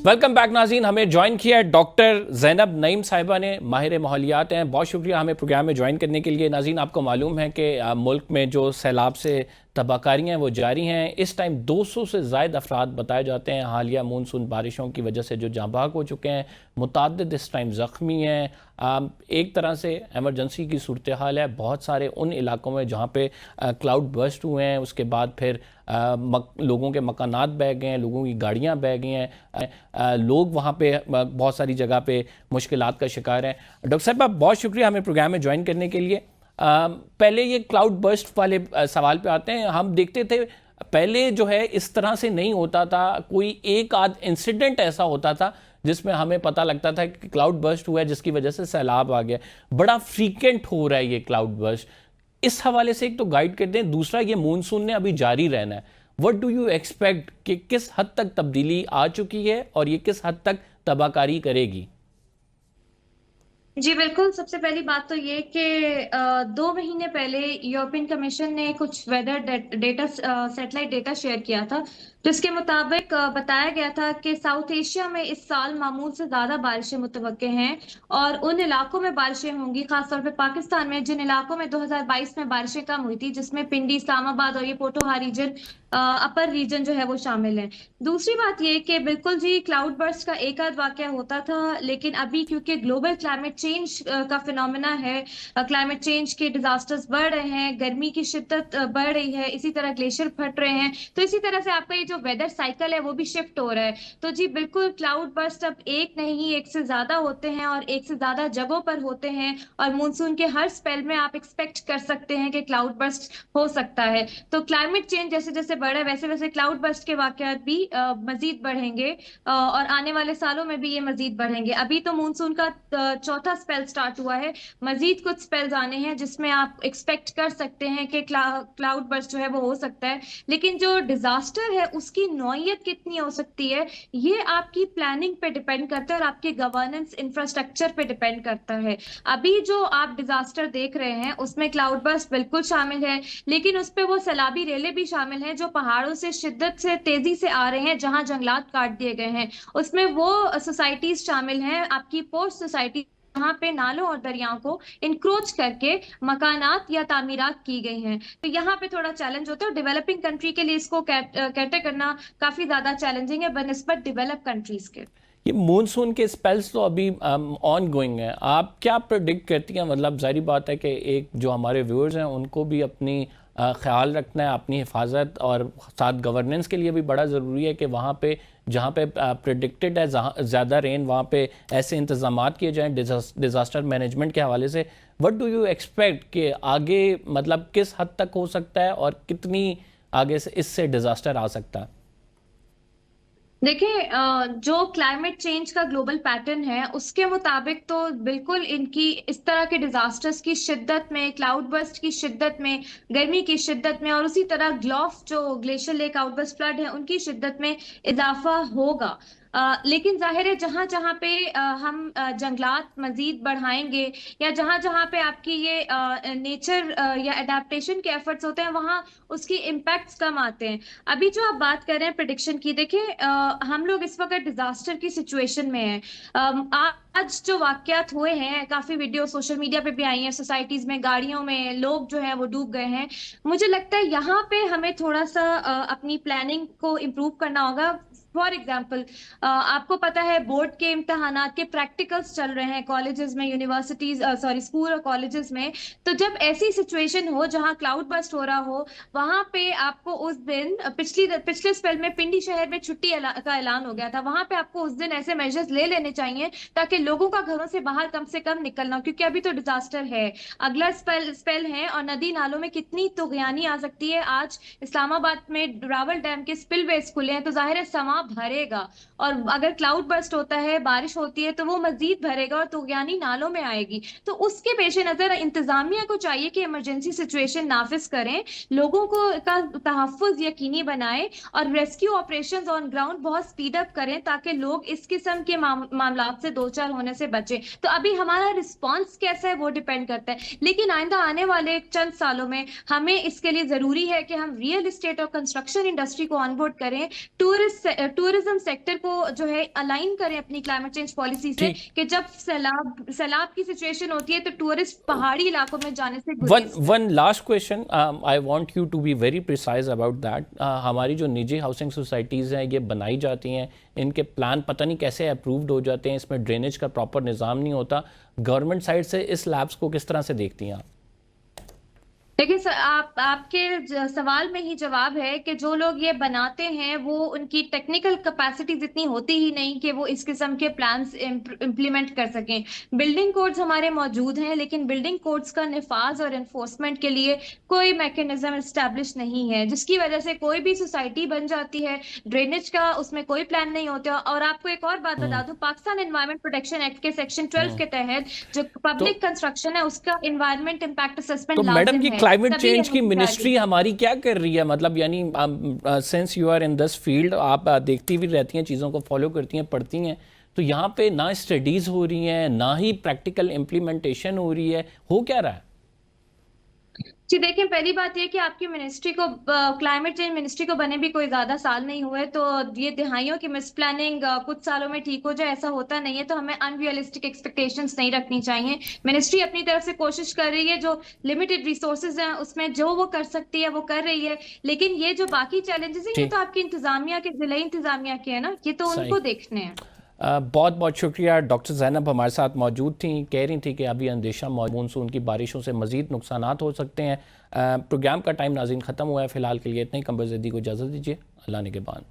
Welcome back नाज़रीन। हमें join किया है डॉक्टर ज़ैनब नईम साहिबा ने, माहिर माहौलियात हैं। बहुत शुक्रिया हमें प्रोग्राम में ज्वाइन करने के लिए। नाज़रीन, आपको मालूम है कि मुल्क में जो सैलाब से तबाहकारियाँ वो जारी हैं। इस टाइम 200 से ज़ायद अफराद बताए जाते हैं हालिया मानसून बारिशों की वजह से जो जाँ बहक हो चुके हैं। मुतअद्दिद इस टाइम ज़ख्मी हैं। एक तरह से एमरजेंसी की सूरत हाल है बहुत सारे उन इलाकों में जहाँ पे क्लाउड बर्स्ट हुए हैं। उसके बाद फिर लोगों के मकानात बह गए हैं, लोगों की गाड़ियाँ बह गई हैं। लोग वहाँ पे बहुत सारी जगह पे मुश्किलात का शिकार हैं। डॉक्टर साहब, आप बहुत शुक्रिया हमें प्रोग्राम में ज्वाइन करने के लिए। पहले ये क्लाउड बर्स्ट वाले सवाल पे आते हैं। हम देखते थे पहले जो है इस तरह से नहीं होता था, कोई एक आध इंसिडेंट ऐसा होता था जिसमें हमें पता लगता था कि क्लाउड बर्स्ट हुआ है जिसकी वजह से सैलाब आ गया। बड़ा फ्रीक्वेंट हो रहा है ये क्लाउड बर्स्ट। इस हवाले से एक तो गाइड कर दें, दूसरा ये मानसून ने अभी जारी रहना है। व्हाट डू यू एक्सपेक्ट कि किस हद तक तब्दीली आ चुकी है और ये किस हद तक तबाहकारी करेगी? जी बिल्कुल। सबसे पहली बात तो ये कि 2 महीने पहले यूरोपियन कमीशन ने कुछ weather data satellite data share किया था, जिसके मुताबिक बताया गया था कि साउथ एशिया में इस साल मामूल से ज्यादा बारिशें मुतवक्के हैं और उन इलाकों में बारिशें होंगी, खासतौर पे पाकिस्तान में जिन इलाकों में 2022 में बारिशें कम हुई थी, जिसमें पिंडी, इस्लामाबाद और ये पोठोहार रीजन, अपर रीजन जो है वो शामिल है। दूसरी बात ये कि बिल्कुल जी क्लाउड बर्स्ट का एक आध वाकया होता था, लेकिन अभी क्योंकि ग्लोबल क्लाइमेट चेंज का फिनोमेना है, क्लाइमेट चेंज के डिजास्टर्स बढ़ रहे हैं, गर्मी की शिद्दत बढ़ रही है, इसी तरह ग्लेशियर फट रहे हैं, तो इसी तरह से आपका ये जो वेदर साइकिल है वो भी शिफ्ट हो रहा है। तो जी बिल्कुल क्लाउड बर्स्ट अब एक नहीं, एक से ज्यादा होते हैं और एक से ज्यादा जगहों पर होते हैं, और मानसून के हर स्पेल में आप एक्सपेक्ट कर सकते हैं कि क्लाउड बर्स्ट हो सकता है। तो क्लाइमेट चेंज जैसे जैसे बढ़े वैसे वैसे क्लाउड बर्स्ट के वाकयात भी मजीद बढ़ेंगे, और आने वाले सालों में भी ये मजीद बढ़ेंगे। अभी तो मानसून का चौथा स्पेल स्टार्ट हुआ है, मजीद कुछ स्पेल्स आने हैं जिसमें आप एक्सपेक्ट कर सकते हैं कि क्लाउड बर्स्ट जो है वो हो सकता है। लेकिन जो डिजास्टर है उसकी नौइयत कितनी हो सकती है, ये आपकी प्लानिंग पे डिपेंड करता है और आपके गवर्नेंस इंफ्रास्ट्रक्चर पे डिपेंड करता है। अभी जो आप डिजास्टर देख रहे हैं उसमें क्लाउड बर्स्ट बिल्कुल शामिल है, लेकिन उस पे वो सैलाबी रेले भी शामिल हैं जो पहाड़ों से शिद्दत से तेजी से आ रहे हैं, जहां जंगलात काट दिए गए हैं। उसमें वो सोसाइटीज शामिल हैं, आपकी पोस्ट सोसाइटी, जहाँ पे नालों और दरियाओं को इंक्रोच करके मकानात या तामीरात की गई हैं। तो यहाँ पे थोड़ा चैलेंज होता है, और डेवलपिंग कंट्री के लिए इसको कैटर करना काफी ज्यादा चैलेंजिंग है बनस्बत डेवलप कंट्रीज के। ये मानसून के स्पेल्स तो अभी ऑन गोइंग हैं। आप क्या प्रेडिक्ट करती हैं? मतलब जाहिर बात है कि एक जो हमारे व्यूअर्स हैं उनको भी अपनी ख्याल रखना है, अपनी हिफाजत, और साथ गवर्नेंस के लिए भी बड़ा ज़रूरी है कि वहाँ पे जहाँ पे प्रेडिक्टेड है ज़्यादा रेन, वहाँ पे ऐसे इंतजाम किए जाएँ डिज़ास्टर मैनेजमेंट के हवाले से। व्हाट डू यू एक्सपेक्ट कि आगे मतलब किस हद तक हो सकता है और कितनी आगे से इससे डिज़ास्टर आ सकता है? देखिए, जो क्लाइमेट चेंज का ग्लोबल पैटर्न है उसके मुताबिक तो बिल्कुल इनकी इस तरह के डिजास्टर्स की शिद्दत में, क्लाउड बर्स्ट की शिद्दत में, गर्मी की शिद्दत में, और उसी तरह ग्लोफ जो ग्लेशियर लेक आउटबर्स्ट फ्लड है उनकी शिद्दत में इजाफा होगा। लेकिन जाहिर है जहां जहां पे हम जंगलात मजीद बढ़ाएंगे, या जहां जहां पे आपकी ये नेचर या अडेप्टेशन के एफर्ट्स होते हैं, वहां उसकी इम्पैक्ट्स कम आते हैं। अभी जो आप बात कर रहे हैं प्रिडिक्शन की, देखिए हम लोग इस वक्त डिजास्टर की सिचुएशन में हैं। आज जो वाकयात हुए हैं, काफी वीडियो सोशल मीडिया पे भी आई हैं, सोसाइटीज में, गाड़ियों में लोग जो हैं वो डूब गए हैं। मुझे लगता है यहाँ पे हमें थोड़ा सा अपनी प्लानिंग को इम्प्रूव करना होगा। फॉर एग्जाम्पल, आपको पता है बोर्ड के इम्तहानात के प्रैक्टिकल्स चल रहे हैं कॉलेजेस में, यूनिवर्सिटीज, सॉरी स्कूल और कॉलेजेस में। तो जब ऐसी सिचुएशन हो जहां क्लाउड बर्स्ट हो रहा हो, वहां पे आपको उस दिन पिछले स्पेल में पिंडी शहर में छुट्टी का ऐलान हो गया था, वहां पे आपको उस दिन ऐसे मेजर्स ले लेने चाहिए ताकि लोगों का घरों से बाहर कम से कम निकलना हो, क्योंकि अभी तो डिजास्टर है, अगला स्पेल है, और नदी नालों में कितनी तुगयानी आ सकती है। आज इस्लामाबाद में रावल डैम के स्पिलवेज खुले हैं, तो जाहिर है समा भरेगा, और अगर क्लाउड बर्स्ट होता है, बारिश होती है, तो वो मजीद भरेगा और तुगयानी नालों में आएगी। तो उसके पेश नजर इंतजामिया को चाहिए कि इमरजेंसी सिचुएशन नाफिज करें, लोगों को का तहफ्फुज यकीनी बनाए, और रेस्क्यू ऑपरेशंस ऑन ग्राउंड बहुत स्पीड अप करें ताकि लोग इस किस्म के मामलात से दो चार होने से बचे। तो अभी हमारा रिस्पॉन्स कैसा है वो डिपेंड करता है, लेकिन आइंदा आने वाले चंद सालों में हमें इसके लिए जरूरी है कि हम रियल एस्टेट और कंस्ट्रक्शन इंडस्ट्री को ऑनबोर्ड करें, टूरिज्म सेक्टर को जो है अलाइन करें अपनी क्लाइमेट चेंज पॉलिसी से, ठीक। कि जब सैलाब की सिचुएशन होती है तो टूरिस्ट पहाड़ी इलाकों में जाने से वन गुरेज one last question, I want you to be very precise about that. हमारी जो निजी हाउसिंग सोसाइटीज़ हैं ये बनाई जाती हैं, इनके प्लान पता नहीं कैसे अप्रूव्ड हो जाते हैं, इसमें ड्रेनेज का प्रॉपर निज़ाम नहीं होता। गवर्नमेंट साइड से इस लैब्स को किस तरह से देखती हैं आप? देखिए सर, आपके सवाल में ही जवाब है कि जो लोग ये बनाते हैं वो उनकी टेक्निकल कैपेसिटीज इतनी होती ही नहीं कि वो इस किस्म के प्लान्स इम्प्लीमेंट कर सकें। बिल्डिंग कोड्स हमारे मौजूद हैं, लेकिन बिल्डिंग कोड्स का निफाज और एनफोर्समेंट के लिए कोई मैकेनिज्म एस्टेब्लिश नहीं है, जिसकी वजह से कोई भी सोसाइटी बन जाती है, ड्रेनेज का उसमें कोई प्लान नहीं होता। और आपको एक और बात बता दूं, पाकिस्तान एनवायरमेंट प्रोटेक्शन एक्ट के सेक्शन 12 के तहत जो तो पब्लिक कंस्ट्रक्शन है उसका एनवायरमेंट इम्पैक्ट तो असेसमेंट मैडम लाजिम ये है। क्लाइमेट तभी चेंज की हम मिनिस्ट्री हमारी क्या कर रही है? मतलब यानी since you are in this field, आप देखती भी रहती हैं, चीज़ों को फॉलो करती हैं, पढ़ती हैं, तो यहाँ पे ना स्टडीज़ हो रही हैं ना ही प्रैक्टिकल इम्प्लीमेंटेशन हो रही है, हो क्या रहा है? जी देखिए, पहली बात ये कि आपकी मिनिस्ट्री को, क्लाइमेट चेंज मिनिस्ट्री को बने भी कोई ज्यादा साल नहीं हुए, तो ये दिहाइयों की मिस प्लानिंग कुछ सालों में ठीक हो जाए ऐसा होता नहीं है। तो हमें अनरियलिस्टिक एक्सपेक्टेशंस नहीं रखनी चाहिए। मिनिस्ट्री अपनी तरफ से कोशिश कर रही है, जो लिमिटेड रिसोर्सेज हैं उसमें जो वो कर सकती है वो कर रही है, लेकिन ये जो बाकी चैलेंजेस हैं ये ठीक। तो आपकी इंतजामिया के, जिला इंतजामिया के है ना, ये तो सही। उनको देखने हैं। बहुत बहुत शुक्रिया। डॉक्टर ज़ैनब हमारे साथ मौजूद थी, कह रही थी कि अभी अंदेशा मानसून की बारिशों से मज़ीद नुकसानात हो सकते हैं। प्रोग्राम का टाइम नाज़रीन ख़त्म हुआ है, फ़िलहाल के लिए इतना ही। कमर ज़दी को इजाज़त दीजिए, अल्लाह ने के बाद।